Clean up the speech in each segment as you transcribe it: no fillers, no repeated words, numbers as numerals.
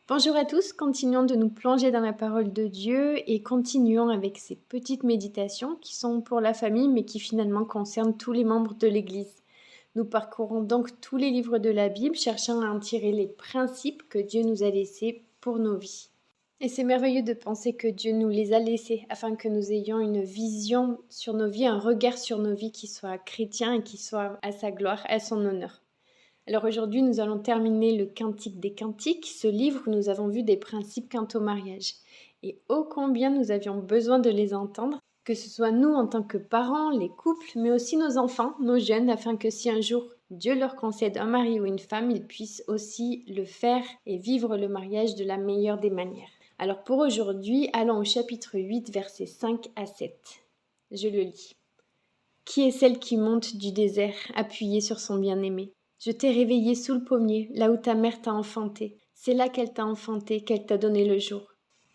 Bonjour à tous, continuons de nous plonger dans la parole de Dieu et continuons avec ces petites méditations qui sont pour la famille mais qui finalement concernent tous les membres de l'Église. Nous parcourons donc tous les livres de la Bible cherchant à en tirer les principes que Dieu nous a laissés pour nos vies. Et c'est merveilleux de penser que Dieu nous les a laissés afin que nous ayons une vision sur nos vies, un regard sur nos vies qui soit chrétien et qui soit à sa gloire, à son honneur. Alors aujourd'hui, nous allons terminer le Cantique des Cantiques, ce livre où nous avons vu des principes quant au mariage. Et ô combien nous avions besoin de les entendre, que ce soit nous en tant que parents, les couples, mais aussi nos enfants, nos jeunes, afin que si un jour Dieu leur concède un mari ou une femme, ils puissent aussi le faire et vivre le mariage de la meilleure des manières. Alors pour aujourd'hui, allons au chapitre 8, versets 5 à 7. Je le lis. Qui est celle qui monte du désert, appuyée sur son bien-aimé ? Je t'ai réveillé sous le pommier, là où ta mère t'a enfanté. C'est là qu'elle t'a enfanté, qu'elle t'a donné le jour.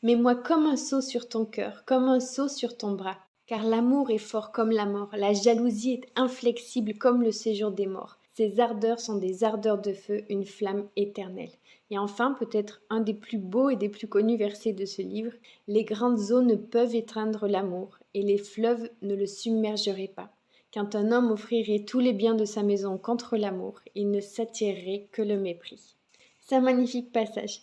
Mets-moi comme un sceau sur ton cœur, comme un sceau sur ton bras. Car l'amour est fort comme la mort, la jalousie est inflexible comme le séjour des morts. Ses ardeurs sont des ardeurs de feu, une flamme éternelle. Et enfin, peut-être un des plus beaux et des plus connus versets de ce livre, les grandes eaux ne peuvent étreindre l'amour, et les fleuves ne le submergeraient pas. Quand un homme offrirait tous les biens de sa maison contre l'amour, il ne s'attirerait que le mépris. C'est un magnifique passage.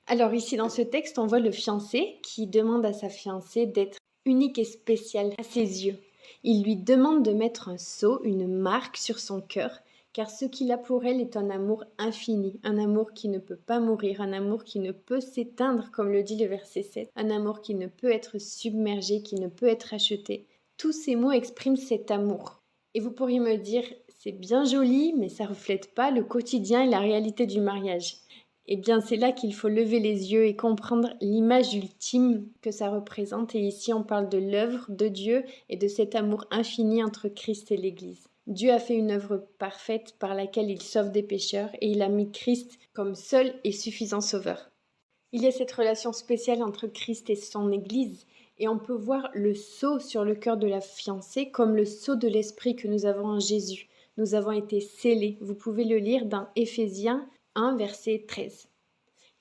Alors ici dans ce texte, on voit le fiancé qui demande à sa fiancée d'être unique et spéciale à ses yeux. Il lui demande de mettre un sceau, une marque sur son cœur, car ce qu'il a pour elle est un amour infini, un amour qui ne peut pas mourir, un amour qui ne peut s'éteindre, comme le dit le verset 7, un amour qui ne peut être submergé, qui ne peut être acheté. Tous ces mots expriment cet amour. Et vous pourriez me dire, c'est bien joli, mais ça ne reflète pas le quotidien et la réalité du mariage. Eh bien, c'est là qu'il faut lever les yeux et comprendre l'image ultime que ça représente. Et ici, on parle de l'œuvre de Dieu et de cet amour infini entre Christ et l'Église. Dieu a fait une œuvre parfaite par laquelle il sauve des pécheurs et il a mis Christ comme seul et suffisant sauveur. Il y a cette relation spéciale entre Christ et son Église. Et on peut voir le sceau sur le cœur de la fiancée comme le sceau de l'esprit que nous avons en Jésus. Nous avons été scellés. Vous pouvez le lire dans Éphésiens 1, verset 13.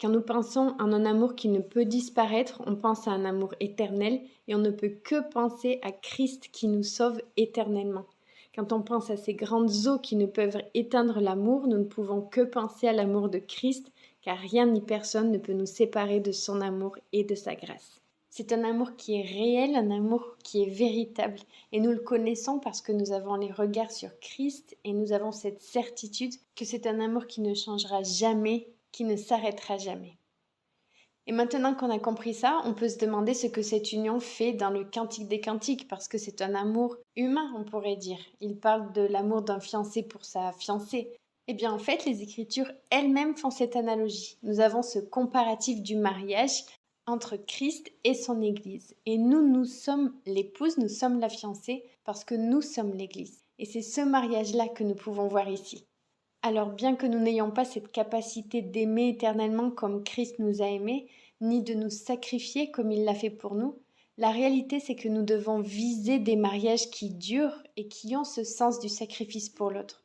Quand nous pensons en un amour qui ne peut disparaître, on pense à un amour éternel et on ne peut que penser à Christ qui nous sauve éternellement. Quand on pense à ces grandes eaux qui ne peuvent éteindre l'amour, nous ne pouvons que penser à l'amour de Christ, car rien ni personne ne peut nous séparer de son amour et de sa grâce. C'est un amour qui est réel, un amour qui est véritable. Et nous le connaissons parce que nous avons les regards sur Christ et nous avons cette certitude que c'est un amour qui ne changera jamais, qui ne s'arrêtera jamais. Et maintenant qu'on a compris ça, on peut se demander ce que cette union fait dans le Cantique des Cantiques, parce que c'est un amour humain, on pourrait dire. Il parle de l'amour d'un fiancé pour sa fiancée. Eh bien, en fait, les Écritures elles-mêmes font cette analogie. Nous avons ce comparatif du mariage entre Christ et son Église. Et nous sommes l'épouse, nous sommes la fiancée, parce que nous sommes l'Église. Et c'est ce mariage-là que nous pouvons voir ici. Alors bien que nous n'ayons pas cette capacité d'aimer éternellement comme Christ nous a aimés, ni de nous sacrifier comme il l'a fait pour nous, la réalité c'est que nous devons viser des mariages qui durent et qui ont ce sens du sacrifice pour l'autre.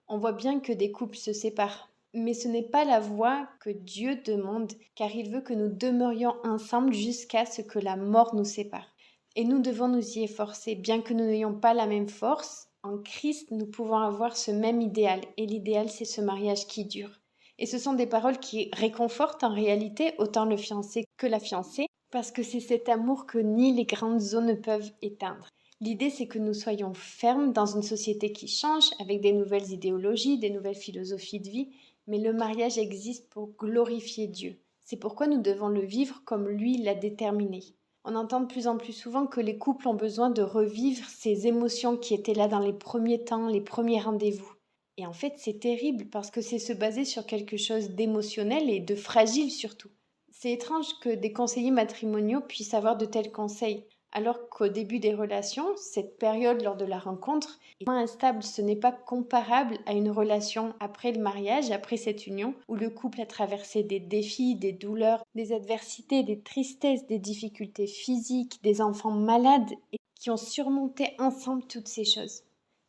On voit bien que des couples se séparent, mais ce n'est pas la voie que Dieu demande, car il veut que nous demeurions ensemble jusqu'à ce que la mort nous sépare. Et nous devons nous y efforcer, bien que nous n'ayons pas la même force. En Christ, nous pouvons avoir ce même idéal, et l'idéal, c'est ce mariage qui dure. Et ce sont des paroles qui réconfortent en réalité autant le fiancé que la fiancée, parce que c'est cet amour que ni les grandes eaux ne peuvent éteindre. L'idée, c'est que nous soyons fermes dans une société qui change, avec des nouvelles idéologies, des nouvelles philosophies de vie, mais le mariage existe pour glorifier Dieu. C'est pourquoi nous devons le vivre comme lui l'a déterminé. On entend de plus en plus souvent que les couples ont besoin de revivre ces émotions qui étaient là dans les premiers temps, les premiers rendez-vous. Et en fait, c'est terrible parce que c'est se baser sur quelque chose d'émotionnel et de fragile surtout. C'est étrange que des conseillers matrimoniaux puissent avoir de tels conseils, alors qu'au début des relations, cette période lors de la rencontre est moins instable. Ce n'est pas comparable à une relation après le mariage, après cette union, où le couple a traversé des défis, des douleurs, des adversités, des tristesses, des difficultés physiques, des enfants malades, et qui ont surmonté ensemble toutes ces choses.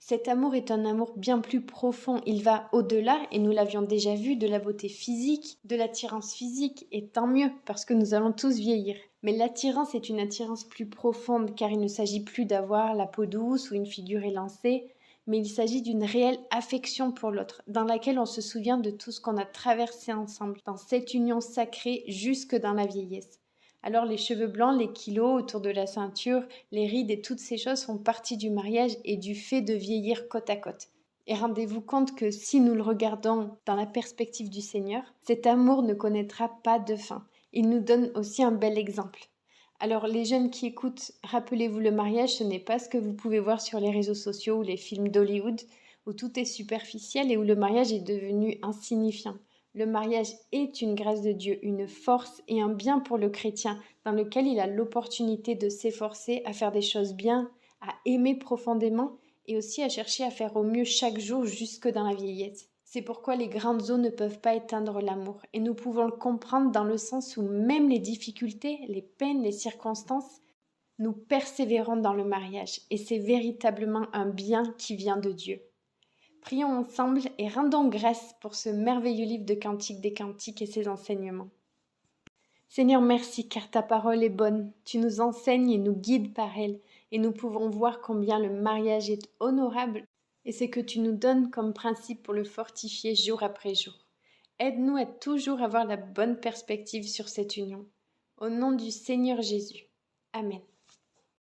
Cet amour est un amour bien plus profond, il va au-delà, et nous l'avions déjà vu, de la beauté physique, de l'attirance physique, et tant mieux, parce que nous allons tous vieillir. Mais l'attirance est une attirance plus profonde, car il ne s'agit plus d'avoir la peau douce ou une figure élancée, mais il s'agit d'une réelle affection pour l'autre, dans laquelle on se souvient de tout ce qu'on a traversé ensemble, dans cette union sacrée jusque dans la vieillesse. Alors les cheveux blancs, les kilos autour de la ceinture, les rides et toutes ces choses font partie du mariage et du fait de vieillir côte à côte. Et rendez-vous compte que si nous le regardons dans la perspective du Seigneur, cet amour ne connaîtra pas de fin. Il nous donne aussi un bel exemple. Alors les jeunes qui écoutent, rappelez-vous, le mariage, ce n'est pas ce que vous pouvez voir sur les réseaux sociaux ou les films d'Hollywood, où tout est superficiel et où le mariage est devenu insignifiant. Le mariage est une grâce de Dieu, une force et un bien pour le chrétien, dans lequel il a l'opportunité de s'efforcer à faire des choses bien, à aimer profondément et aussi à chercher à faire au mieux chaque jour jusque dans la vieillesse. C'est pourquoi les grandes eaux ne peuvent pas éteindre l'amour, et nous pouvons le comprendre dans le sens où même les difficultés, les peines, les circonstances, nous persévérons dans le mariage, et c'est véritablement un bien qui vient de Dieu. Prions ensemble et rendons grâce pour ce merveilleux livre de Cantiques des Cantiques et ses enseignements. Seigneur, merci car ta parole est bonne. Tu nous enseignes et nous guides par elle, et nous pouvons voir combien le mariage est honorable, et c'est que tu nous donnes comme principe pour le fortifier jour après jour. Aide-nous à toujours avoir la bonne perspective sur cette union. Au nom du Seigneur Jésus. Amen.